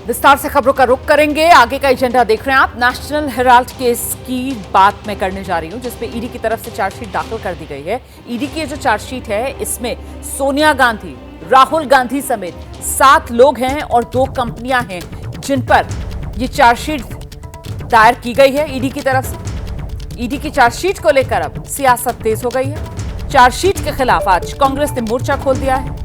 विस्तार से खबरों का रुख करेंगे। आगे का एजेंडा देख रहे हैं आप। नेशनल हेराल्ड केस की बात मैं करने जा रही हूं, जिसपे ईडी की तरफ से चार्जशीट दाखिल कर दी गई है। ईडी की जो चार्जशीट है, इसमें सोनिया गांधी, राहुल गांधी समेत 7 लोग हैं और 2 कंपनियां हैं जिन पर यह चार्जशीट दायर की गई है ईडी की तरफ से। ईडी की चार्जशीट को लेकर अब सियासत तेज हो गई है। चार्जशीट के खिलाफ आज कांग्रेस ने मोर्चा खोल दिया है।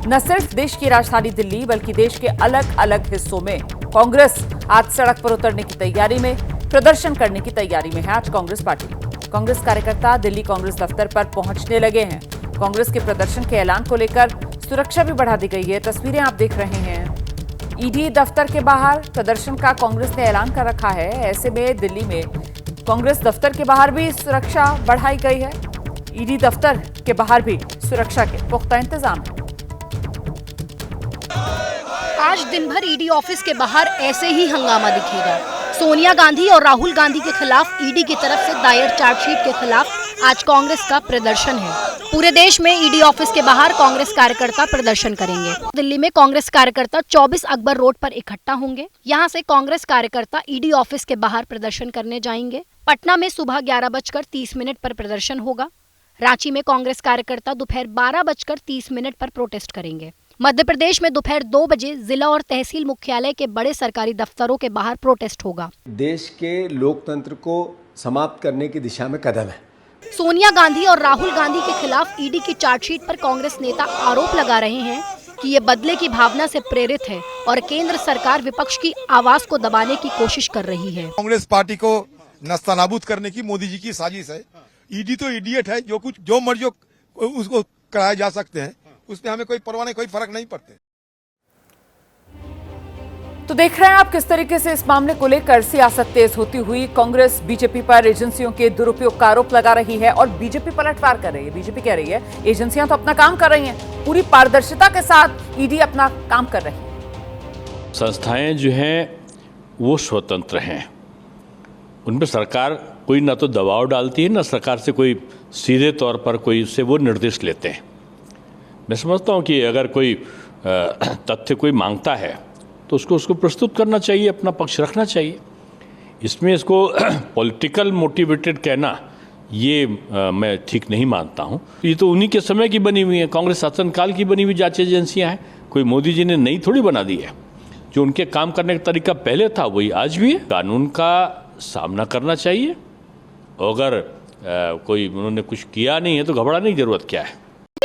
न सिर्फ देश की राजधानी दिल्ली बल्कि देश के अलग अलग हिस्सों में कांग्रेस आज सड़क पर उतरने की तैयारी में, प्रदर्शन करने की तैयारी में है। आज कांग्रेस पार्टी, कांग्रेस कार्यकर्ता दिल्ली कांग्रेस दफ्तर पर पहुंचने लगे हैं। कांग्रेस के प्रदर्शन के ऐलान को लेकर सुरक्षा भी बढ़ा दी गई है। तस्वीरें आप देख रहे हैं। ईडी दफ्तर के बाहर प्रदर्शन का कांग्रेस ने ऐलान कर रखा है। ऐसे में दिल्ली में कांग्रेस दफ्तर के बाहर भी सुरक्षा बढ़ाई गई है। ईडी दफ्तर के बाहर भी सुरक्षा के पुख्ता इंतजाम है। आज दिन भर ईडी ऑफिस के बाहर ऐसे ही हंगामा दिखेगा। सोनिया गांधी और राहुल गांधी के खिलाफ ईडी की तरफ से दायर चार्जशीट के खिलाफ आज कांग्रेस का प्रदर्शन है। पूरे देश में ईडी ऑफिस के बाहर कांग्रेस कार्यकर्ता प्रदर्शन करेंगे। दिल्ली में कांग्रेस कार्यकर्ता 24 अकबर रोड पर इकट्ठा होंगे। यहां से कांग्रेस कार्यकर्ता ईडी ऑफिस के बाहर प्रदर्शन करने जाएंगे। पटना में सुबह 11:30 पर प्रदर्शन होगा। रांची में कांग्रेस कार्यकर्ता दोपहर 12:30 पर प्रोटेस्ट करेंगे। मध्य प्रदेश में दोपहर 2 बजे जिला और तहसील मुख्यालय के बड़े सरकारी दफ्तरों के बाहर प्रोटेस्ट होगा। देश के लोकतंत्र को समाप्त करने की दिशा में कदम है। सोनिया गांधी और राहुल गांधी के खिलाफ ईडी की चार्जशीट पर कांग्रेस नेता आरोप लगा रहे हैं कि ये बदले की भावना से प्रेरित है और केंद्र सरकार विपक्ष की आवाज को दबाने की कोशिश कर रही है। कांग्रेस पार्टी को नस्तानाबूद करने की मोदी जी की साजिश है। ईडी तो इडियट है, जो मर्जी उसको कराए जा सकते हैं, उसमें हमें कोई परवाह नहीं, कोई फर्क नहीं पड़ते। तो देख रहे हैं आप किस तरीके से इस मामले को लेकर सियासत तेज होती हुई। कांग्रेस बीजेपी पर एजेंसियों के दुरुपयोग का आरोप लगा रही है और बीजेपी पलटवार कर रही है। बीजेपी कह रही है एजेंसियां तो अपना काम कर रही हैं, पूरी पारदर्शिता के साथ ईडी अपना काम कर रही है। संस्थाएं जो हैं वो स्वतंत्र हैं, उन पर सरकार कोई ना तो दबाव डालती है, ना सरकार से कोई सीधे तौर पर कोई उससे वो निर्देश लेते हैं। मैं समझता हूँ कि अगर कोई तथ्य कोई मांगता है तो उसको प्रस्तुत करना चाहिए, अपना पक्ष रखना चाहिए। इसमें इसको पॉलिटिकल मोटिवेटेड कहना ये मैं ठीक नहीं मानता हूँ। ये तो उन्हीं के समय की बनी हुई है, कांग्रेस शासनकाल की बनी हुई जांच एजेंसियाँ हैं। कोई मोदी जी ने नई थोड़ी बना दी है। जो उनके काम करने का तरीका पहले था वही आज भी है। कानून का सामना करना चाहिए। अगर कोई उन्होंने कुछ किया नहीं है तो घबराने की जरूरत क्या है।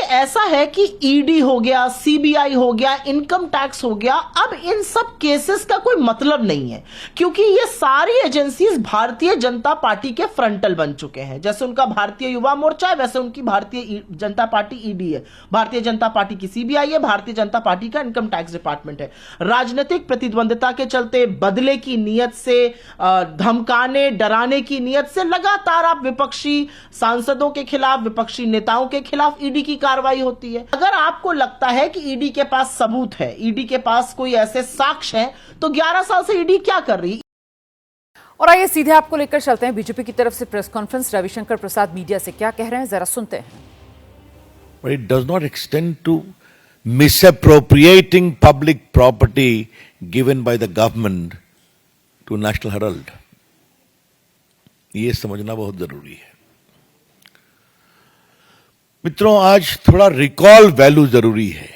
ऐसा है कि ईडी हो गया, सीबीआई हो गया, इनकम टैक्स हो गया, अब इन सब केसेस का कोई मतलब नहीं है, क्योंकि ये सारी एजेंसीज भारतीय जनता पार्टी के फ्रंटल बन चुके हैं। जैसे उनका भारतीय युवा मोर्चा है, वैसे उनकी भारतीय जनता पार्टी ईडी है, भारतीय जनता पार्टी की सीबीआई है, भारतीय जनता पार्टी का इनकम टैक्स डिपार्टमेंट है। राजनीतिक प्रतिद्वंदिता के चलते, बदले की नीयत से, धमकाने डराने की नीयत से लगातार आप विपक्षी सांसदों के खिलाफ, विपक्षी नेताओं के खिलाफ ईडी की कार्रवाई होती है। अगर आपको लगता है कि ईडी के पास सबूत है, ईडी के पास कोई ऐसे साक्ष्य हैं, तो 11 साल से ईडी क्या कर रही? और आइए सीधे आपको लेकर चलते हैं बीजेपी की तरफ से प्रेस कॉन्फ्रेंस। रविशंकर प्रसाद मीडिया से क्या कह रहे हैं, जरा सुनते हैं। But it does not extend to misappropriating public property given by the government to National Herald. ये समझना बहुत जरूरी है। मित्रों, आज थोड़ा रिकॉल वैल्यू जरूरी है।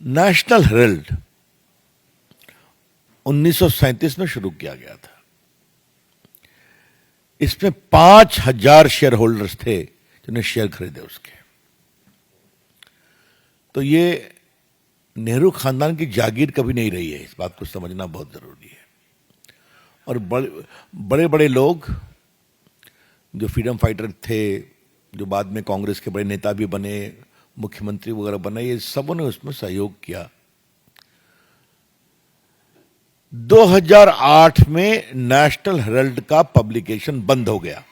नेशनल हेराल्ड 1937 में शुरू किया गया था। इसमें 5000 शेयर होल्डर्स थे जिन्हें शेयर खरीदे उसके। तो ये नेहरू खानदान की जागीर कभी नहीं रही है, इस बात को समझना बहुत जरूरी है। और बड़े बड़े लोग जो फ्रीडम फाइटर थे, जो बाद में कांग्रेस के बड़े नेता भी बने, मुख्यमंत्री वगैरह बने, ये सबों ने उसमें सहयोग किया। 2008 में नेशनल हेराल्ड का पब्लिकेशन बंद हो गया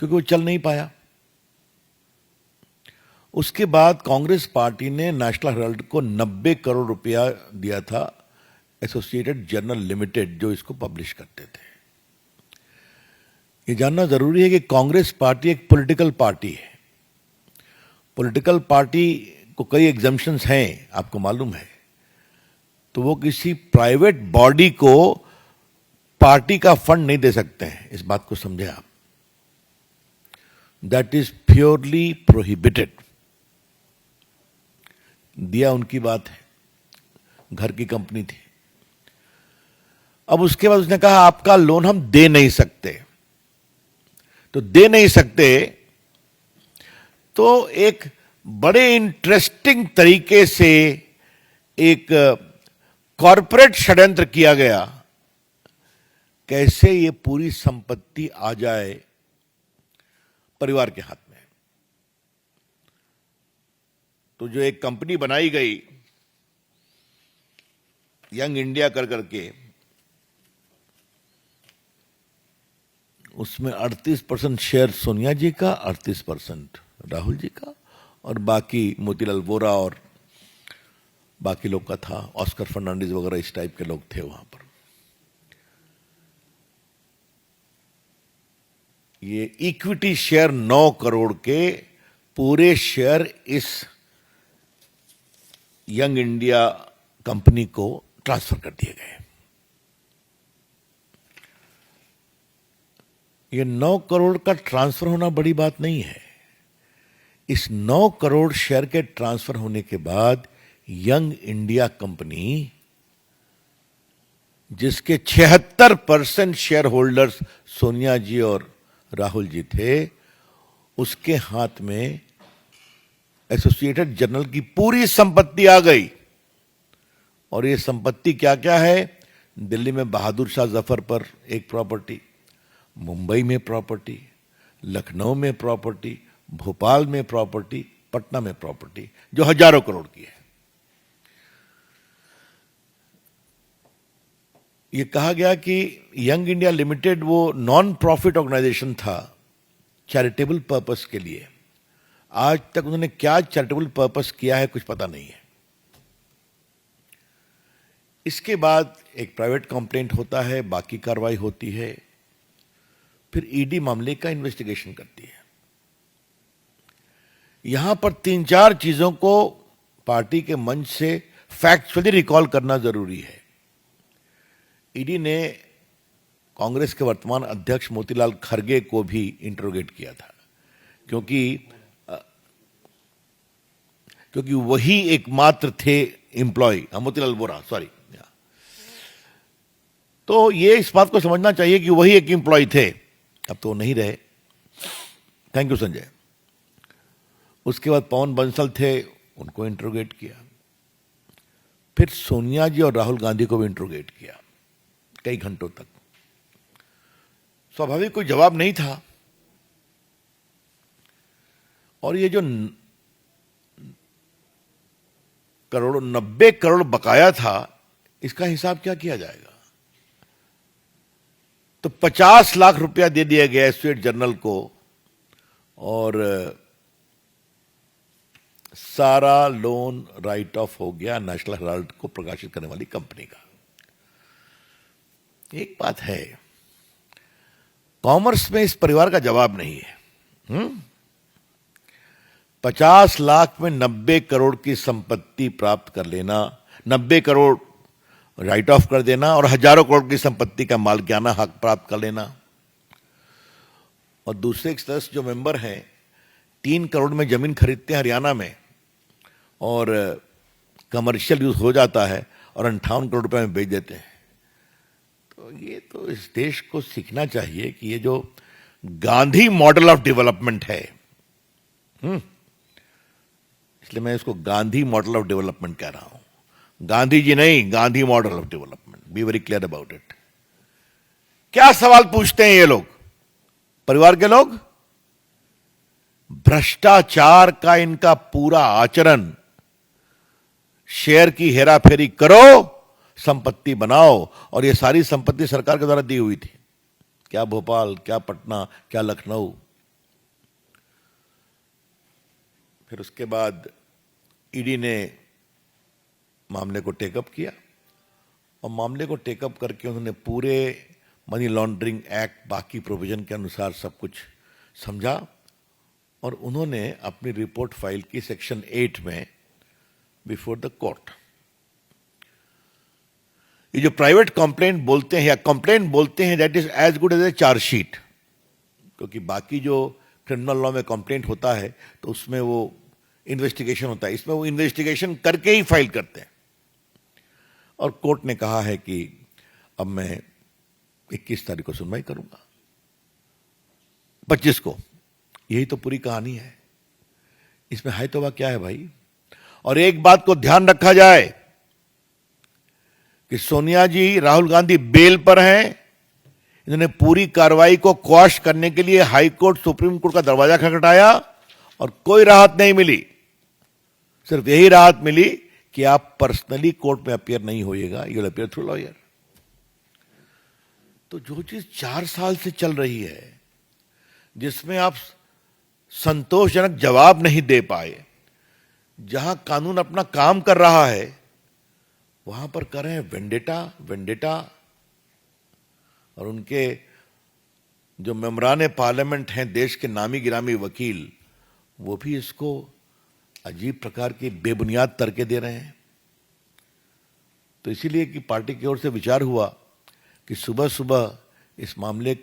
क्योंकि वो चल नहीं पाया। उसके बाद कांग्रेस पार्टी ने नेशनल हेराल्ड को 90 करोड़ रुपया दिया था, एसोसिएटेड जर्नल लिमिटेड जो इसको पब्लिश करते थे। ये जानना जरूरी है कि कांग्रेस पार्टी एक पॉलिटिकल पार्टी है पॉलिटिकल पार्टी को कई एग्जम्पशंस हैं, आपको मालूम है, तो वो किसी प्राइवेट बॉडी को पार्टी का फंड नहीं दे सकते हैं, इस बात को समझे आप। That is purely prohibited. दिया उनकी बात है, घर की कंपनी थी। अब उसके बाद उसने कहा आपका लोन हम दे नहीं सकते। तो दे नहीं सकते तो एक बड़े इंटरेस्टिंग तरीके से एक कॉरपोरेट षड्यंत्र किया गया, कैसे ये पूरी संपत्ति आ जाए परिवार के हाथ में। तो जो एक कंपनी बनाई गई यंग इंडिया कर करके, उसमें 38% शेयर सोनिया जी का, 38% राहुल जी का, और बाकी मोतीलाल वोरा और बाकी लोग का था, ऑस्कर फर्नांडिस वगैरह इस टाइप के लोग थे वहां पर। ये इक्विटी शेयर 9 करोड़ के पूरे शेयर इस यंग इंडिया कंपनी को ट्रांसफर कर दिए गए। ये 9 करोड़ का ट्रांसफर होना बड़ी बात नहीं है। इस 9 करोड़ शेयर के ट्रांसफर होने के बाद यंग इंडिया कंपनी, जिसके 76% शेयर होल्डर्स सोनिया जी और राहुल जी थे, उसके हाथ में एसोसिएटेड जर्नल की पूरी संपत्ति आ गई। और ये संपत्ति क्या क्या है? दिल्ली में बहादुर शाह जफर पर एक प्रॉपर्टी, मुंबई में प्रॉपर्टी, लखनऊ में प्रॉपर्टी, भोपाल में प्रॉपर्टी, पटना में प्रॉपर्टी, जो हजारों करोड़ की है। ये कहा गया कि यंग इंडिया लिमिटेड वो नॉन प्रॉफिट ऑर्गेनाइजेशन था चैरिटेबल पर्पस के लिए। आज तक उन्होंने क्या चैरिटेबल पर्पस किया है कुछ पता नहीं है। इसके बाद एक प्राइवेट कंप्लेंट होता है, बाकी कार्रवाई होती है, फिर ईडी मामले का इन्वेस्टिगेशन करती है। यहां पर 3-4 चीजों को पार्टी के मंच से फैक्चुअली रिकॉल करना जरूरी है। ईडी ने कांग्रेस के वर्तमान अध्यक्ष मोतीलाल खरगे को भी इंटरोगेट किया था, क्योंकि वही एकमात्र थे एम्प्लॉय, मोतीलाल वोरा, सॉरी। तो ये इस बात को समझना चाहिए कि वही एक एम्प्लॉय थे, अब तो नहीं रहे। Thank you Sanjay. उसके बाद पवन बंसल थे, उनको इंटरोगेट किया। फिर सोनिया जी और राहुल गांधी को भी इंटरोगेट किया कई घंटों तक। स्वाभाविक कोई जवाब नहीं था। और ये जो 90 करोड़ बकाया था, इसका हिसाब क्या किया जाएगा? तो 50 लाख रुपया दे दिया गया स्टेट जर्नल को, और सारा लोन राइट ऑफ हो गया नेशनल हेराल्ड को प्रकाशित करने वाली कंपनी का। एक बात है, कॉमर्स में इस परिवार का जवाब नहीं है। 50 लाख में 90 करोड़ की संपत्ति प्राप्त कर लेना, 90 करोड़ राइट ऑफ कर देना, और हजारों करोड़ की संपत्ति का मालिकाना हक प्राप्त कर लेना। और दूसरे सदस्य जो मेंबर हैं 3 करोड़ में जमीन खरीदते हैं हरियाणा में, और कमर्शियल यूज हो जाता है और 58 करोड़ रुपए में बेच देते हैं। तो ये तो इस देश को सीखना चाहिए कि ये जो गांधी मॉडल ऑफ डेवलपमेंट है, इसलिए मैं इसको गांधी मॉडल ऑफ डेवलपमेंट कह रहा हूं। गांधी जी नहीं, Gandhi model of development. Be very clear about it. क्या सवाल पूछते हैं ये लोग, परिवार के लोग? भ्रष्टाचार का इनका पूरा आचरण, शेयर की हेराफेरी करो, संपत्ति बनाओ, और ये सारी संपत्ति सरकार के द्वारा दी हुई थी। क्या भोपाल, क्या पटना, क्या लखनऊ। फिर उसके बाद ईडी ने मामले को टेकअप किया, और मामले को टेकअप करके उन्होंने पूरे मनी लॉन्ड्रिंग एक्ट, बाकी प्रोविजन के अनुसार सब कुछ समझा, और उन्होंने अपनी रिपोर्ट फाइल की सेक्शन 8 में बिफोर द कोर्ट। ये जो प्राइवेट कंप्लेंट बोलते हैं या कंप्लेंट बोलते हैं, that is as good as a chargesheet, क्योंकि बाकी जो क्रिमिनल लॉ में कंप्लेंट होता है तो उसमें वो इन्वेस्टिगेशन होता है, इसमें वो इन्वेस्टिगेशन करके ही फाइल करते हैं। और कोर्ट ने कहा है कि अब मैं 21 तारीख को सुनवाई करूंगा, 25 को। यही तो पूरी कहानी है, इसमें है तो क्या है भाई। और एक बात को ध्यान रखा जाए कि सोनिया जी, राहुल गांधी बेल पर हैं। इन्होंने पूरी कार्रवाई को क्वाश करने के लिए हाई कोर्ट, सुप्रीम कोर्ट का दरवाजा खटखटाया और कोई राहत नहीं मिली। सिर्फ यही राहत मिली कि आप पर्सनली कोर्ट में अपियर नहीं होइएगा, you will appear through lawyer. तो जो चीज 4 साल से चल रही है, जिसमें आप संतोषजनक जवाब नहीं दे पाए, जहां कानून अपना काम कर रहा है, वहां पर कर रहे हैं वेंडेटा। और उनके जो मेंबरान पार्लियामेंट हैं, देश के नामी गिरामी वकील, वो भी इसको अजीब प्रकार की बेबुनियाद तर्के दे रहे हैं। तो इसीलिए कि पार्टी की ओर से विचार हुआ कि सुबह सुबह इस मामले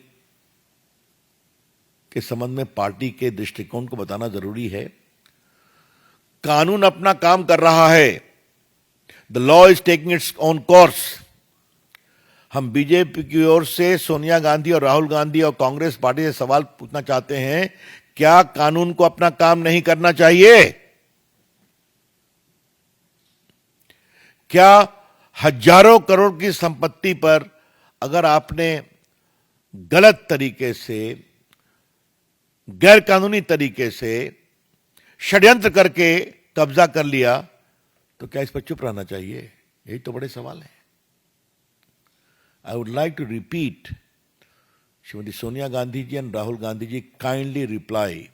के संबंध में पार्टी के दृष्टिकोण को बताना जरूरी है। कानून अपना काम कर रहा है, the law is taking its own course. हम बीजेपी की ओर से सोनिया गांधी और राहुल गांधी और कांग्रेस पार्टी से सवाल पूछना चाहते हैं, क्या कानून को अपना काम नहीं करना चाहिए? क्या हजारों करोड़ की संपत्ति पर अगर आपने गलत तरीके से, गैर कानूनी तरीके से षड्यंत्र करके कब्जा कर लिया, तो क्या इस पर चुप रहना चाहिए? यही तो बड़े सवाल हैं। I would like to repeat, Srimati Sonia Gandhi ji and Rahul Gandhi ji, kindly reply,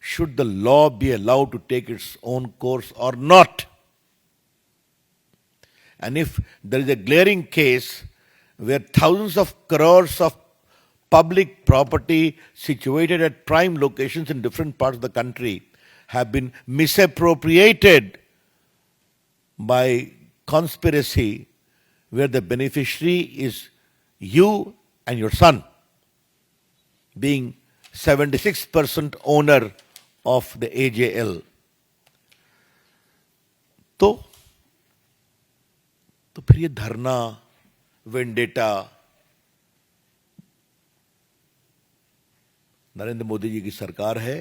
should the law be allowed to take its own course or not? And if there is a glaring case where thousands of crores of public property situated at prime locations in different parts of the country have been misappropriated by conspiracy, where the beneficiary is you and your son, being 76% owner of the AJL. तो फिर ये धरना, vendetta, Narendra Modi ji की सरकार है,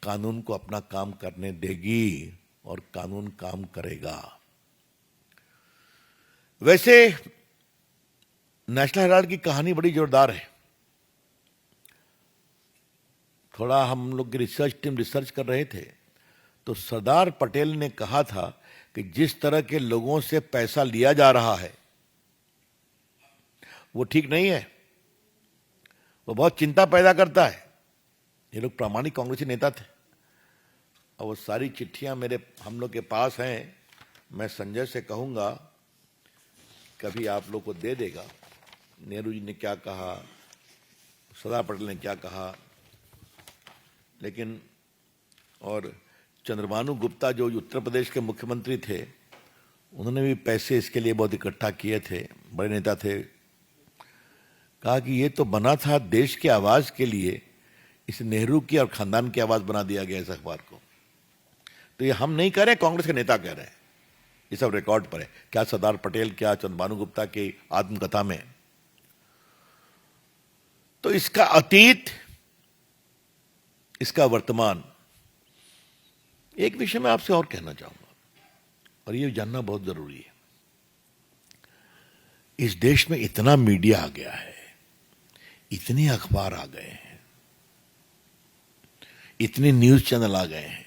कानून को अपना काम करने देगी और कानून काम करेगा। वैसे नेशनल हेराल्ड की कहानी बड़ी जोरदार है। थोड़ा हम लोग की रिसर्च टीम रिसर्च कर रहे थे, तो सरदार पटेल ने कहा था कि जिस तरह के लोगों से पैसा लिया जा रहा है वो ठीक नहीं है, वो बहुत चिंता पैदा करता है। ये लोग प्रामाणिक कांग्रेसी नेता थे और वो सारी चिट्ठियां हम लोग के पास हैं। मैं संजय से कहूंगा कभी आप लोग को दे देगा, नेहरू जी ने क्या कहा, सरदार पटेल ने क्या कहा। लेकिन और चंद्रभानु गुप्ता जो उत्तर प्रदेश के मुख्यमंत्री थे, उन्होंने भी पैसे इसके लिए बहुत इकट्ठा किए थे, बड़े नेता थे। कहा कि ये तो बना था देश की आवाज के लिए, इसे नेहरू की और खानदान की आवाज बना दिया गया इस अखबार को। तो ये हम नहीं कह रहे, कांग्रेस के नेता कह रहे हैं, ये सब रिकॉर्ड पर है। क्या सरदार पटेल, क्या चंद्रभानु गुप्ता की आत्मकथा में। तो इसका अतीत, इसका वर्तमान। एक विषय मैं आपसे और कहना चाहूंगा, और ये जानना बहुत जरूरी है। इस देश में इतना मीडिया आ गया है, इतने अखबार आ गए हैं, इतने न्यूज चैनल आ गए हैं,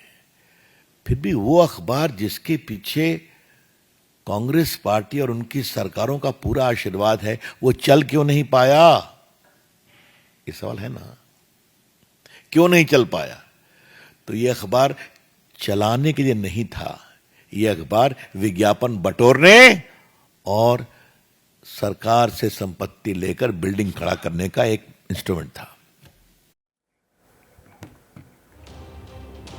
फिर भी वो अखबार जिसके पीछे कांग्रेस पार्टी और उनकी सरकारों का पूरा आशीर्वाद है, वो चल क्यों नहीं पाया? ये सवाल है ना, क्यों नहीं चल पाया? तो ये अखबार चलाने के लिए नहीं था, ये अखबार विज्ञापन बटोरने और सरकार से संपत्ति लेकर बिल्डिंग खड़ा करने का एक इंस्ट्रूमेंट था।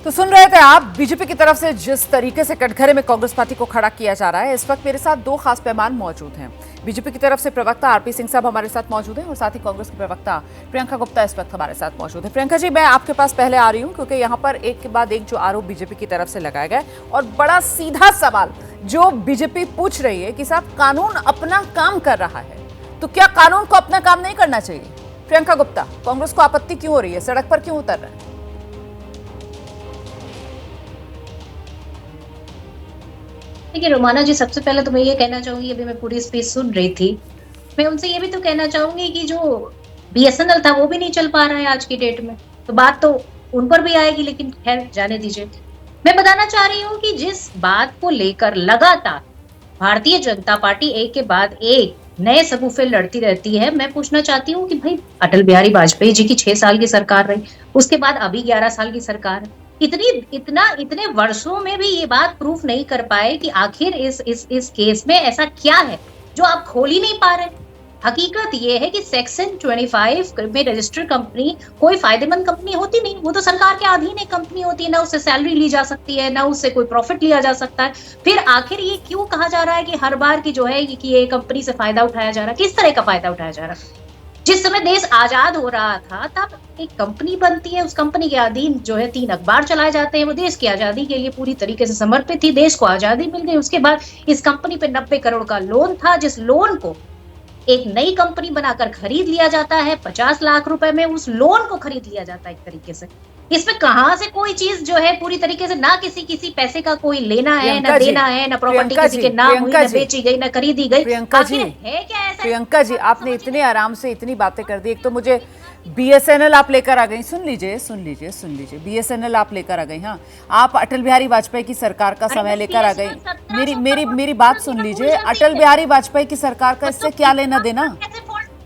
तो सुन रहे थे आप बीजेपी की तरफ से जिस तरीके से कटघरे में कांग्रेस पार्टी को खड़ा किया जा रहा है। इस वक्त मेरे साथ दो खास मेहमान मौजूद हैं। बीजेपी की तरफ से प्रवक्ता आरपी सिंह साहब हमारे साथ मौजूद हैं और साथ ही कांग्रेस की प्रवक्ता प्रियंका गुप्ता इस वक्त हमारे साथ मौजूद है। प्रियंका जी, मैं आपके पास पहले आ रही हूं क्योंकि यहाँ पर एक के बाद एक जो आरोप बीजेपी की तरफ से लगाया गया और बड़ा सीधा सवाल जो बीजेपी पूछ रही है कि साहब कानून अपना काम कर रहा है, तो क्या कानून को अपना काम नहीं करना चाहिए? प्रियंका गुप्ता, कांग्रेस को आपत्ति क्यों हो रही है, सड़क पर क्यों उतर रहे हैं? देखिए रोमाना जी, सबसे पहले तो मैं ये कहना चाहूंगी, अभी मैं पूरी स्पीच सुन रही थी, मैं उनसे ये भी तो कहना चाहूंगी कि जो बीएसएनएल था वो भी नहीं चल पा रहा है आज की डेट में, तो बात तो उन पर भी आएगी, लेकिन खैर जाने दीजिए। मैं बताना चाह रही हूँ कि जिस बात को लेकर लगातार भारतीय जनता पार्टी एक के बाद एक नए सबूफे लड़ती रहती है, मैं पूछना चाहती हूँ कि भाई अटल बिहारी वाजपेयी जी की 6 साल की सरकार रही, उसके बाद अभी 11 साल की सरकार है, इतने वर्षों में भी ये बात प्रूफ नहीं कर पाए कि आखिर इस केस में ऐसा क्या है जो आप खोल ही नहीं पा रहे। हकीकत ये है कि सेक्शन 25 में रजिस्टर्ड कंपनी कोई फायदेमंद कंपनी होती नहीं, वो तो सरकार के अधीन एक कंपनी होती है, ना उससे सैलरी ली जा सकती है, ना उससे कोई प्रॉफिट लिया जा सकता है। फिर आखिर ये क्यों कहा जा रहा है कि हर बार की जो है कि ये कंपनी से फायदा उठाया जा रहा है? किस तरह का फायदा उठाया जा रहा है? जिस समय देश आजाद हो रहा था तब एक कंपनी बनती है, उस कंपनी के अधीन जो है 3 अखबार चलाए जाते हैं, वो देश की आजादी के लिए पूरी तरीके से समर्पित थी, देश को आजादी मिल गई। उसके बाद इस कंपनी पे 90 करोड़ का लोन था, जिस लोन को एक नई कंपनी बनाकर खरीद लिया जाता है, 50 लाख रुपए में उस लोन को खरीद लिया जाता है एक तरीके से। इसमें कहां से कोई चीज जो है पूरी तरीके से ना किसी पैसे का कोई लेना है ना देना है, ना प्रॉपर्टी किसी के नाम हुई, ना बेची गई, ना खरीदी गई। प्रियंका जी, है क्या ऐसा? प्रियंका जी, आपने इतने आराम से इतनी बातें कर दी। एक तो मुझे बीएसएनएल आप लेकर आ गई, सुन लीजिए, बीएसएनएल आप लेकर आ गई। हाँ, आप अटल बिहारी वाजपेयी की सरकार का समय लेकर आ गई। मेरी बात सुन लीजिए। अटल बिहारी वाजपेयी की सरकार का इससे क्या लेना देना?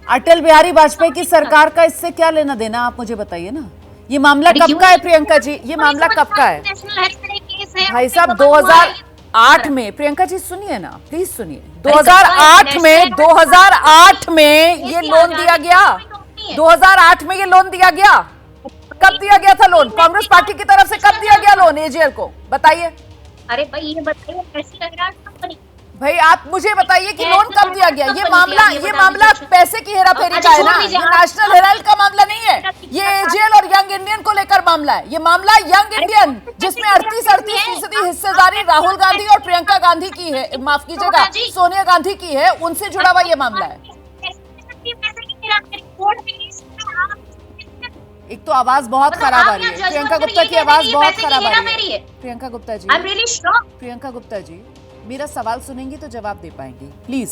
अटल बिहारी वाजपेयी की सरकार का इससे क्या लेना देना, आप मुझे बताइए ना। ये मामला कब का है प्रियंका जी? ये मामला कब का है? भाई साहब 2008 में, प्रियंका जी सुनिए ना, प्लीज सुनिए। 2008 में ये लोन दिया गया। 2008 में ये लोन दिया गया। कब दिया गया था लोन? कांग्रेस पार्टी की तरफ से कब दिया गया लोन एजीएल को? बताइए। अरे भाई ये बताइए कैसी लग रहा है कंपनी? भाई आप मुझे बताइए कि लोन कब दिया गया? ये मामला पैसे की हेराफेरी का है ना, ये नेशनल हेराल्ड का मामला नहीं है। ये एजीएल और यंग इंडियन को लेकर मामला है। ये मामला यंग इंडियन, जिसमें 38% हिस्सेदारी राहुल गांधी और प्रियंका गांधी की है, माफ कीजिएगा सोनिया गांधी की है, उनसे जुड़ा हुआ ये मामला है। एक तो आवाज बहुत खराब आ रही है प्रियंका गुप्ता की, आवाज बहुत खराब आ रही है। प्रियंका गुप्ता जी, प्रियंका गुप्ता जी, मेरा सवाल सुनेंगी तो जवाब दे पाएंगी? प्लीज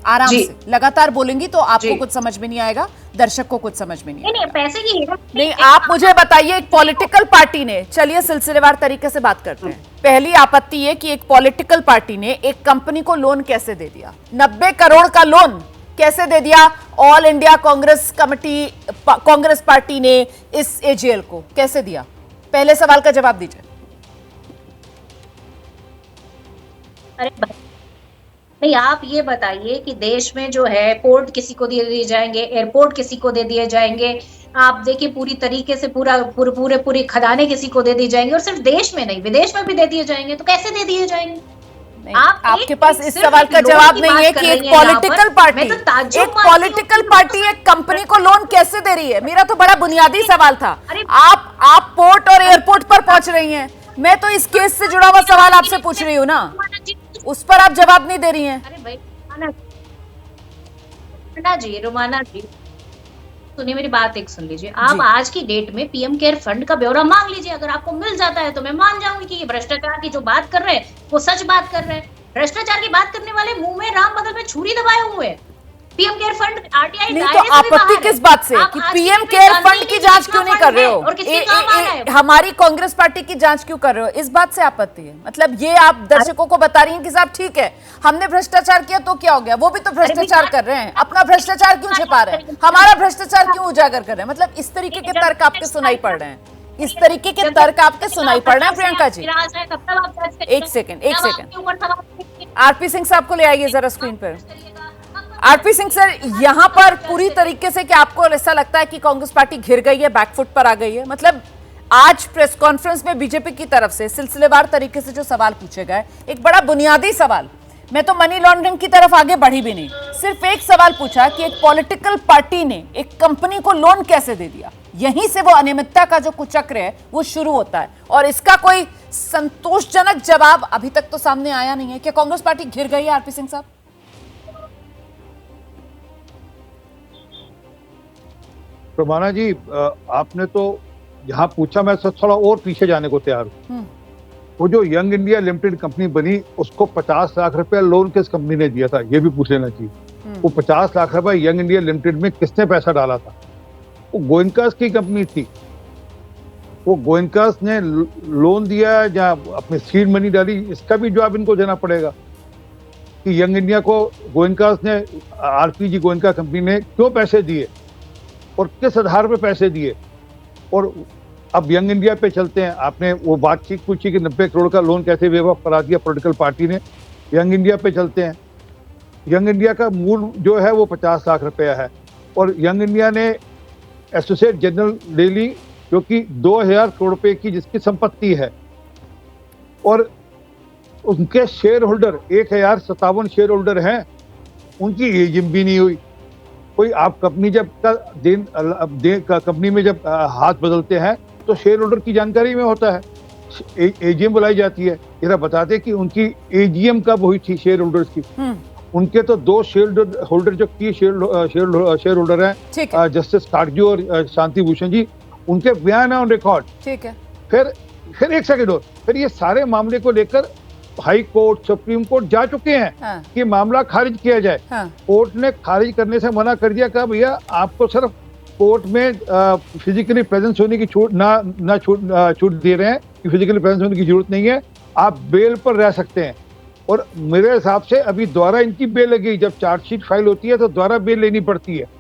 आराम से, लगातार बोलेंगी तो आपको कुछ समझ में नहीं आएगा, दर्शक को कुछ समझ में नहीं आएगा। पैसे की नहीं, आप मुझे बताइए, एक पॉलिटिकल पार्टी ने, चलिए सिलसिलेवार तरीके से बात करते हैं। पहली आपत्ति है कि एक पॉलिटिकल पार्टी ने एक कंपनी को लोन कैसे दे दिया? 90 करोड़ का लोन कैसे दे दिया? All India Congress committee, Congress party ने इस एजीएल को कैसे दिया? पहले सवाल का जवाब दीजिए। अरे नहीं, आप ये बताइए कि देश में जो है पोर्ट किसी को दे दिए जाएंगे, एयरपोर्ट किसी को दे दिए जाएंगे, आप देखिए पूरी तरीके से पूरे खदाने किसी को दे दिए जाएंगे, और सिर्फ देश में नहीं विदेश में भी दे दिए जाएंगे, तो कैसे दे दिए जाएंगे? आपके पास इस सवाल का जवाब नहीं है कि एक पॉलिटिकल पार्टी एक कंपनी को लोन कैसे दे रही है? मेरा तो बड़ा बुनियादी सवाल था। आप पोर्ट और एयरपोर्ट पर पहुंच रही हैं, मैं तो इस केस से जुड़ा हुआ सवाल आपसे पूछ रही हूँ ना, उस पर आप जवाब नहीं दे रही हैं। अरे भाई रोमाना जी सुनिए, मेरी बात एक सुन लीजिए। आप आज की डेट में पीएम केयर फंड का ब्यौरा मांग लीजिए, अगर आपको मिल जाता है तो मैं मान जाऊंगी कि ये भ्रष्टाचार की जो बात कर रहे हैं वो सच बात कर रहे हैं। भ्रष्टाचार की बात करने वाले मुंह में राम बदल में छुरी दबाए हुए हैं। पीएम केयर फंड आरटीआई नहीं, तो आपत्ति किस बात से कि पीएम केयर फंड की जांच क्यों नहीं कर रहे हो? हमारी कांग्रेस पार्टी की जांच क्यों कर रहे हो? इस बात से आपत्ति है? मतलब ये आप दर्शकों को बता रही हैं कि साहब ठीक है, हमने भ्रष्टाचार किया तो क्या हो गया, वो भी तो भ्रष्टाचार कर रहे हैं, अपना भ्रष्टाचार क्यों छिपा रहे हैं, हमारा भ्रष्टाचार क्यों उजागर कर रहे हैं? मतलब इस तरीके के तर्क आपके सुनाई पड़ रहे हैं, इस तरीके के तर्क आपके सुनाई पड़ रहे हैं प्रियंका जी। एक सेकंड, आरपी सिंह साहब को ले आइए जरा स्क्रीन पर। आरपी सिंह सर, यहाँ पर पूरी तरीके से कि आपको ऐसा लगता है कि कांग्रेस पार्टी घिर गई है, बैकफुट पर आ गई है? मतलब आज प्रेस कॉन्फ्रेंस में बीजेपी की तरफ से सिलसिलेवार तरीके से जो सवाल पूछे गए, एक बड़ा बुनियादी सवाल, मैं तो मनी लॉन्ड्रिंग की तरफ आगे बढ़ी भी नहीं, सिर्फ एक सवाल पूछा कि एक पॉलिटिकल पार्टी ने एक कंपनी को लोन कैसे दे दिया। यहीं से वो अनियमितता का जो कुचक्र है वो शुरू होता है, और इसका कोई संतोषजनक जवाब अभी तक तो सामने आया नहीं है। क्या कांग्रेस पार्टी घिर गई है आरपी सिंह साहब? प्रमाणा जी, आपने तो यहाँ पूछा, मैं थोड़ा और पीछे जाने को तैयार हूँ। वो जो यंग इंडिया लिमिटेड कंपनी बनी, उसको 50 लाख रुपया लोन किस कंपनी ने दिया था, ये भी पूछ लेना चाहिए। वो 50 लाख रुपया यंग इंडिया लिमिटेड में किसने पैसा डाला था? वो गोयनकास की कंपनी थी। वो गोयनकास ने लोन दिया या अपनी सीड मनी डाली, इसका भी जवाब इनको देना पड़ेगा कि यंग इंडिया को गोयनकास ने, आरपीजी गोयनका कंपनी ने क्यों पैसे दिए और किस आधार पे पैसे दिए। और अब यंग इंडिया पे चलते हैं। आपने वो बातचीत पूछी कि 90 करोड़ का लोन कैसे वेवअप करा दिया पॉलिटिकल पार्टी ने। यंग इंडिया पे चलते हैं। यंग इंडिया का मूल जो है वो 50 लाख रुपया है, और यंग इंडिया ने एसोसिएट जनरल ले ली जो कि 2000 करोड़ रुपए की जिसकी संपत्ति है, और उनके शेयर होल्डर 1057 शेयर होल्डर हैं, उनकी एजिंग भी नहीं हुई। कोई आप कंपनी जब कंपनी में जब हाथ बदलते हैं तो शेयर होल्डर की जानकारी में होता है, एजीएम बुलाई जाती है। जरा बताते कि उनकी एजीएम कब हुई थी शेयर होल्डर्स की। उनके तो 2 शेयर होल्डर जो की शेयर होल्डर हैं, जस्टिस काटजू और शांति भूषण जी, उनके बयान है ऑन रिकॉर्ड। ठीक है। फिर एक सेकंड और, फिर ये सारे मामले को लेकर हाई कोर्ट, सुप्रीम कोर्ट जा चुके हैं कि मामला खारिज किया जाए। कोर्ट ने खारिज करने से मना कर दिया, कहा भैया आपको सिर्फ कोर्ट में फिजिकली प्रेजेंस होने की छूट छूट दे रहे हैं कि फिजिकली प्रेजेंस होने की जरूरत नहीं है, आप बेल पर रह सकते हैं। और मेरे हिसाब से अभी दोबारा इनकी बेल लगी, जब चार्जशीट फाइल होती है तो दोबारा बेल लेनी पड़ती है।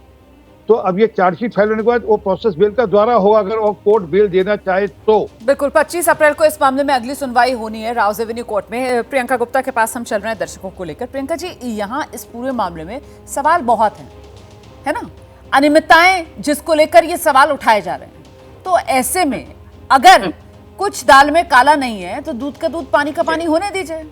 तो अब ये चार्जशीट फाइल होने के बाद वो प्रोसेस बेल का द्वारा होगा, अगर वो कोर्ट बेल देना चाहे तो। बिल्कुल, 25 अप्रैल को इस मामले में अगली सुनवाई होनी है राउज एवेन्यू कोर्ट में। प्रियंका गुप्ता के पास हम चल रहे हैं दर्शकों को लेकर। प्रियंका जी, यहाँ इस पूरे मामले में सवाल बहुत हैं, है ना? अनियमितताएं जिसको लेकर ये सवाल उठाए जा रहे हैं, तो ऐसे में अगर कुछ दाल में काला नहीं है तो दूध का दूध पानी का पानी होने दीजिए।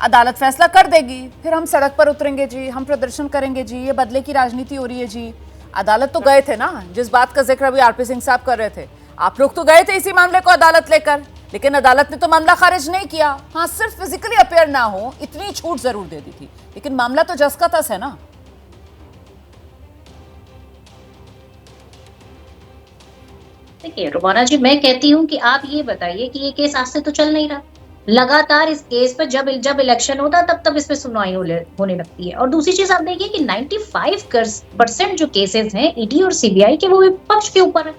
अदालत फैसला कर देगी, फिर हम सड़क पर उतरेंगे जी, हम प्रदर्शन करेंगे जी, ये बदले की राजनीति हो रही है जी। अदालत तो गए थे ना, जिस बात का जिक्र अभी आरपी सिंह साहब कर रहे थे, आप लोग तो गए थे इसी मामले को अदालत लेकर, लेकिन अदालत ने तो मामला खारिज नहीं किया। हाँ, सिर्फ फिजिकली अपेयर ना हो इतनी छूट जरूर दे दी थी, लेकिन मामला तो जस का तस है ना। देखिए रुमाना जी, मैं कहती हूँ कि आप ये बताइए कि ये केस आज से तो चल नहीं रहा, लगातार इस केस पर जब इलेक्शन होता तब इस पे सुनवाई होने लगती है। और दूसरी चीज आप देखिए कि 95% जो केसेस हैं ईडी और सीबीआई के, वो विपक्ष के ऊपर है।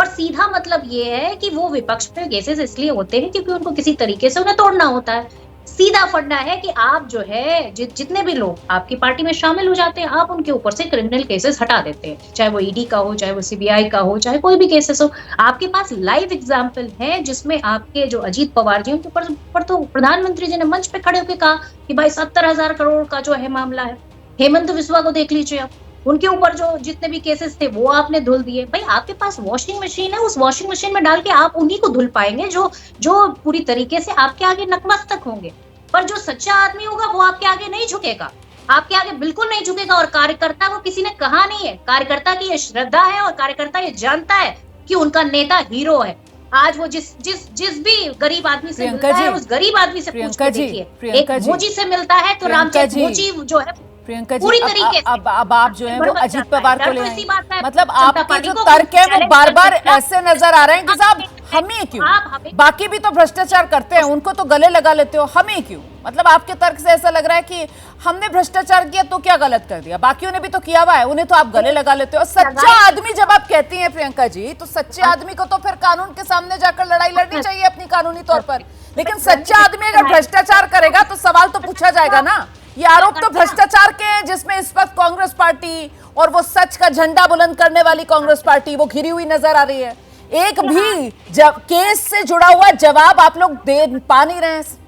और सीधा मतलब ये है कि वो विपक्ष पे केसेस इसलिए होते हैं क्योंकि उनको किसी तरीके से उन्हें तोड़ना होता है। सीधा फंडा है कि आप जो है जितने भी लोग आपकी पार्टी में शामिल हो जाते हैं, आप उनके ऊपर से क्रिमिनल केसेस हटा देते हैं, चाहे वो ईडी का हो, चाहे वो सीबीआई का हो, चाहे कोई भी केसेस हो। आपके पास लाइव एग्जांपल है जिसमें आपके जो अजीत पवार जी, उनके ऊपर तो प्रधानमंत्री जी ने मंच पे खड़े होकर कहा कि भाई 70,000 करोड़ का जो है मामला है। हेमंत बिस्वा को देख लीजिए आप, उनके ऊपर जो जितने भी केसेस थे वो आपने धुल दिए। भाई आपके पास वॉशिंग मशीन है, उस वॉशिंग मशीन में डाल के आप उन्हीं को धुल पाएंगे जो पूरी तरीके से आपके आगे नतमस्तक होंगे। पर जो सच्चा आदमी होगा वो आपके आगे नहीं झुकेगा, आपके आगे बिल्कुल नहीं झुकेगा। और कार्यकर्ता को किसी ने कहा नहीं है, कार्यकर्ता की ये श्रद्धा है और कार्यकर्ता ये जानता है कि उनका नेता हीरो है। आज वो जिस भी गरीब आदमी से मिलता है, उस गरीब आदमी से पूछ के देखिए। एक मोची से मिलता है तो रामचंद्र मोची जो है प्रियंका जी, पूरी तरीके से अब आप जो है वो अजीत पवार को ले आए। मतलब आपके जो तर्क है वो बार बार ऐसे नजर आ रहे हैं कि साहब हमें क्यों, बाकी भी तो भ्रष्टाचार करते हैं, उनको तो गले लगा लेते हो, हमें क्यों? मतलब आपके तर्क से ऐसा लग रहा है कि हमने भ्रष्टाचार किया तो क्या गलत कर दिया, बाकियों ने भी तो किया हुआ है, उन्हें तो आप गले लगा लेते हो। सच्चा आदमी जब आप कहती हैं प्रियंका जी, तो सच्चे आदमी को तो फिर कानून के सामने जाकर लड़ाई लड़नी चाहिए अपनी कानूनी तौर पर। लेकिन सच्चा आदमी अगर भ्रष्टाचार करेगा तो सवाल तो पूछा जाएगा ना। ये आरोप तो भ्रष्टाचार के हैं जिसमें इस वक्त कांग्रेस पार्टी और वो सच का झंडा बुलंद करने वाली कांग्रेस पार्टी वो घिरी हुई नजर आ रही है। एक भी जब केस से जुड़ा हुआ जवाब आप लोग दे पा नहीं रहे हैं।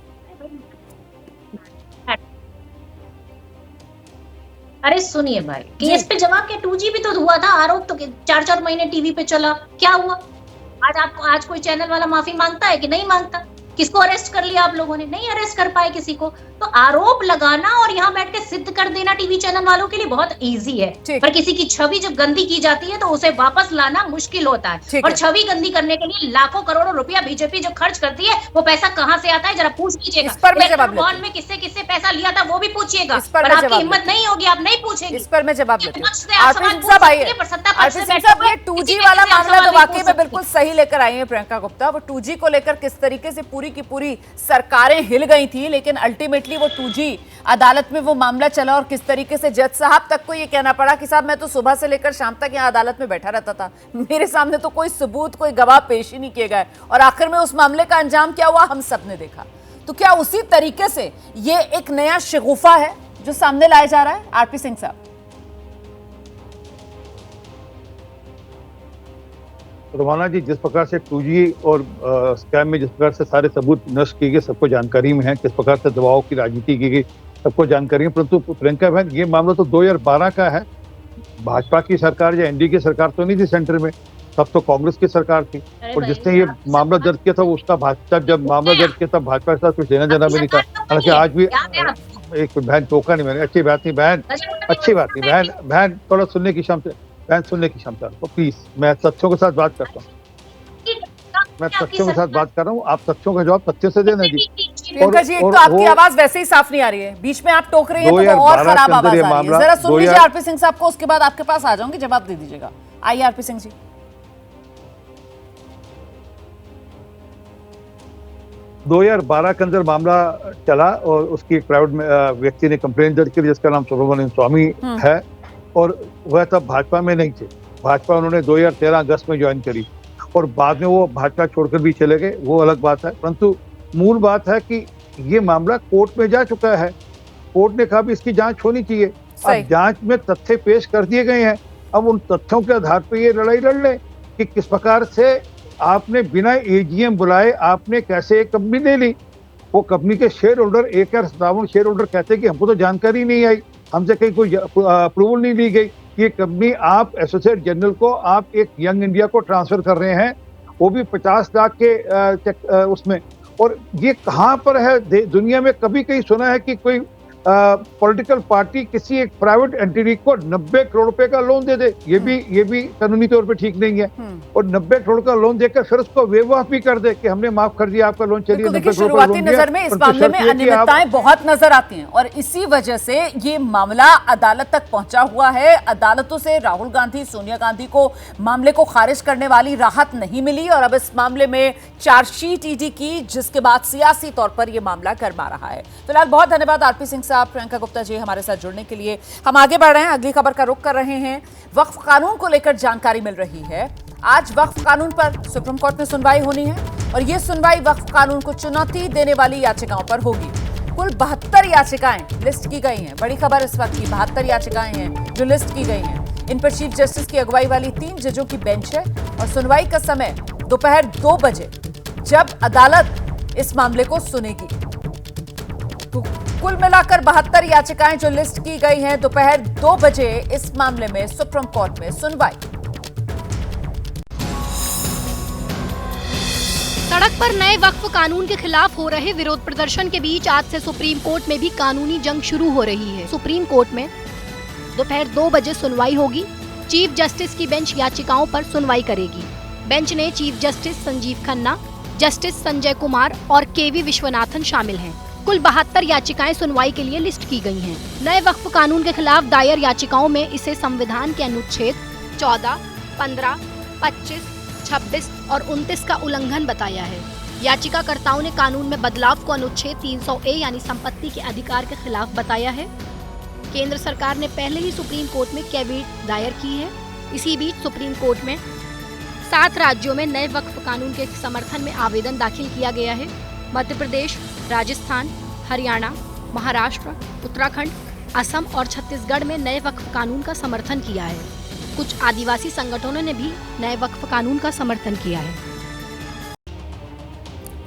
अरे सुनिए भाई, केस पे जवाब के 2G भी तो हुआ था, आरोप तो 4-4 महीने टीवी पे चला, क्या हुआ? आज कोई चैनल वाला माफी मांगता है कि नहीं मांगता? किसको अरेस्ट कर लिया आप लोगों ने? नहीं अरेस्ट कर पाए किसी को। तो आरोप लगाना और यहाँ बैठ के सिद्ध कर देना टीवी चैनल वालों के लिए बहुत इजी है, पर किसी की छवि जब गंदी की जाती है तो उसे वापस लाना मुश्किल होता है। और छवि गंदी करने के लिए लाखों करोड़ों रुपया बीजेपी जो खर्च करती है, वो पैसा कहाँ से आता है जरा पूछ लीजिएगा। बॉन्ड में किससे किससे पैसा लिया था वो भी पूछिएगा, पर आपकी हिम्मत नहीं होगी, आप नहीं पूछेंगे। इस पर मैं जवाब देती हूँ। ये 2G वाला मामला तो वाकई में बिल्कुल सही लेकर आई है प्रियंका गुप्ता। वो 2G को लेकर किस तरीके से पूरी की पूरी सरकारें हिल गई थी, लेकिन अल्टीमेटली वो 2G अदालत में वो मामला चला और किस तरीके से जज साहब तक को ये कहना पड़ा कि साहब मैं तो सुबह से लेकर शाम तक यहाँ अदालत में बैठा रहता था, मेरे सामने तो कोई सबूत कोई गवाह पेश ही नहीं किए गए, और आखिर में उस मामले का अंजाम क्या हुआ हम सब ने देखा। तो क्या उसी तरीके से ये एक नया शगुफा है जो सामने लाया जा रहा है? आरपी सिंह साहब। रोमाना जी, जिस प्रकार से 2G और स्कैम में जिस प्रकार से सारे सबूत नष्ट किए गए सबको जानकारी में है, किस प्रकार से दबाव की राजनीति की गई सबको जानकारी है, परंतु प्रियंका बहन ये मामला तो 2012 का है। भाजपा की सरकार या एनडीए की सरकार तो नहीं थी सेंटर में, तब तो कांग्रेस की सरकार थी। और जिसने ये मामला दर्ज किया था उसका भाजपा, जब मामला दर्ज किया था भाजपा के साथ कुछ लेना देना भी नहीं था। हालांकि आज भी एक बहन टोका नहीं, मैंने अच्छी बात नहीं बहन, अच्छी बात नहीं बहन, बहन थोड़ा सुनने की क्षमता, बहन सुनने की क्षमता तो प्लीज, मैं तथ्यों के साथ बात करता हूँ, मैं तथ्यों के साथ बात कर रहा हूँ, आप तथ्यों का जवाब तथ्यों से देना जी। प्रियंका जी, एक तो आपकी आवाज वैसे ही साफ नहीं आ रही है, बीच में आप टोक रही हैं तो और खराब आवाज आ रही है। जरा सुन लीजिए आरपी सिंह साहब को, उसके बाद आपके पास आ जाऊंगी, जवाब दे दीजिएगा। आइए आरपी सिंह जी। 2012 के अंदर मामला चला और उसकी एक प्राइवेट व्यक्ति ने कंप्लेंट दर्ज की जिसका नाम सुब्रमण्यम स्वामी है, और वह तब भाजपा में नहीं थे। भाजपा उन्होंने 2013 अगस्त में ज्वाइन करी और बाद में वो भाजपा छोड़कर भी चले गए, वो अलग बात है। परंतु मूल बात है कि ये मामला कोर्ट में जा चुका है, कोर्ट ने कहा भी इसकी जांच होनी चाहिए। अब जांच में तथ्य पेश कर दिए गए हैं, अब उन तथ्यों के आधार पर ये लड़ाई लड़ ले कि किस प्रकार से आपने बिना एजीएम बुलाए आपने कैसे एक कंपनी ले ली। वो कंपनी के शेयर होल्डर 1,57 शेयर होल्डर कहते हैं कि हमको तो जानकारी नहीं आई, हमसे कहीं कोई अप्रूवल नहीं ली गई। ये कंपनी आप एसोसिएट जनरल को आप एक यंग इंडिया को ट्रांसफर कर रहे हैं, वो भी 50 लाख के उसमें। और ये कहाँ पर है दुनिया में? कभी कहीं सुना है कि कोई पॉलिटिकल पार्टी किसी एक प्राइवेट एंटिटी को 90 करोड़ रुपए का लोन दे दे? ये भी कानूनी तौर पे ठीक नहीं है। और 90 करोड़ का लोन देकर फिर उसको वेव ऑफ भी कर दे कि हमने माफ कर दिया आपका लोन, चलिए 90 करोड़ का लोन। नजर में इस मामले में अनियमितताएं बहुत नजर आती हैं और इसी वजह से ये मामला अदालत तक पहुंचा हुआ है। अदालतों से राहुल गांधी, सोनिया गांधी को मामले को खारिज करने वाली राहत नहीं मिली और अब इस मामले में चार्जशीट ईडी की, जिसके बाद सियासी तौर पर यह मामला गरमा रहा है। फिलहाल बहुत धन्यवाद आरपी सिंह साहब, प्रियंका गुप्ता जी हमारे साथ जुड़ने के लिए। हम आगे बढ़ रहे हैं, अगली खबर का रुख कर रहे हैं। वक्फ कानून को लेकर जानकारी मिल रही है। आज वक्फ कानून पर सुप्रीम कोर्ट में सुनवाई होनी है और यह सुनवाई वक्फ कानून को चुनौती देने वाली याचिकाओं पर होगी। कुल 72 याचिकाएं लिस्ट की गई हैं। बड़ी खबर इस वक्त की, 72 याचिकाएं हैं जो लिस्ट की गई हैं। इन पर चीफ जस्टिस की अगुवाई वाली 3 जजों की बेंच है और सुनवाई का समय दोपहर 2 बजे, जब अदालत इस मामले को सुनेगी। तो कुल मिलाकर 72 याचिकाएं जो लिस्ट की गई हैं, दोपहर 2 बजे इस मामले में सुप्रीम कोर्ट में सुनवाई। सड़क पर नए वक्फ कानून के खिलाफ हो रहे विरोध प्रदर्शन के बीच आज से सुप्रीम कोर्ट में भी कानूनी जंग शुरू हो रही है। सुप्रीम कोर्ट में दोपहर 2 बजे सुनवाई होगी। चीफ जस्टिस की बेंच याचिकाओं पर सुनवाई करेगी। बेंच ने chief justice Sanjeev Khanna, justice Sanjay Kumar और केवी विश्वनाथन शामिल हैं। कुल 72 याचिकाएं सुनवाई के लिए लिस्ट की गई हैं। नए वक्फ कानून के खिलाफ दायर याचिकाओं में इसे संविधान के अनुच्छेद 14, 15, 25, 26 और 29 का उल्लंघन बताया है। याचिकाकर्ताओं ने कानून में बदलाव को अनुच्छेद 300A यानी संपत्ति के अधिकार के खिलाफ बताया है। केंद्र सरकार ने पहले ही सुप्रीम कोर्ट में कैविएट दायर की है। इसी बीच सुप्रीम कोर्ट में 7 राज्यों में नए वक्फ कानून के समर्थन में आवेदन दाखिल किया गया है। मध्य प्रदेश, राजस्थान, हरियाणा, महाराष्ट्र, उत्तराखंड, असम और छत्तीसगढ़ में नए वक्फ कानून का समर्थन किया है। कुछ आदिवासी संगठनों ने भी नए वक्फ कानून का समर्थन किया है।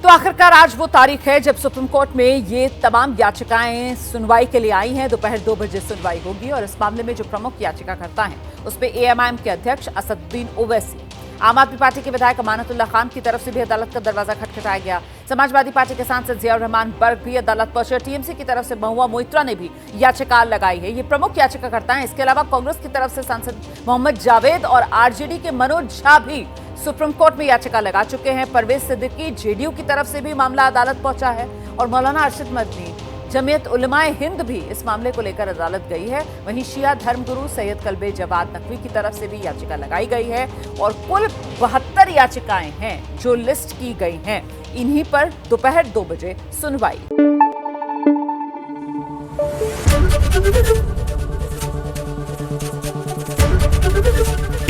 तो आखिरकार आज वो तारीख है जब सुप्रीम कोर्ट में ये तमाम याचिकाएं सुनवाई के लिए आई हैं। दोपहर 2 बजे सुनवाई होगी और इस मामले में जो प्रमुख याचिकाकर्ता हैं उस पे एएमआईएम के अध्यक्ष असदुद्दीन ओवैसी, आम आदमी पार्टी के विधायक अमानतुल्लाह खान की तरफ से भी अदालत का दरवाजा खटखटाया गया। समाजवादी पार्टी के सांसद जियाउर रहमान बर्ग भी अदालत पहुंचे। टीएमसी की तरफ से महुआ मोइत्रा ने भी याचिका लगाई है। ये प्रमुख याचिकाकर्ता हैं। इसके अलावा कांग्रेस की तरफ से सांसद मोहम्मद जावेद और आरजेडी के मनोज झा भी सुप्रीम कोर्ट में याचिका लगा चुके हैं। परवेज सिद्दीकी जेडीयू की तरफ से भी मामला अदालत पहुंचा है और मौलाना अरशद मदनी जमीयत उलमाए हिंद भी इस मामले को लेकर अदालत गई है। वहीं शिया धर्मगुरु सैयद कल्बे जवाद नकवी की तरफ से भी याचिका लगाई गई है और कुल 72 याचिकाएं हैं जो लिस्ट की गई हैं। इन्हीं पर दोपहर 2 बजे सुनवाई।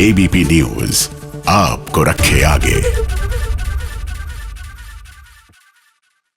एबीपी न्यूज आपको रखे आगे।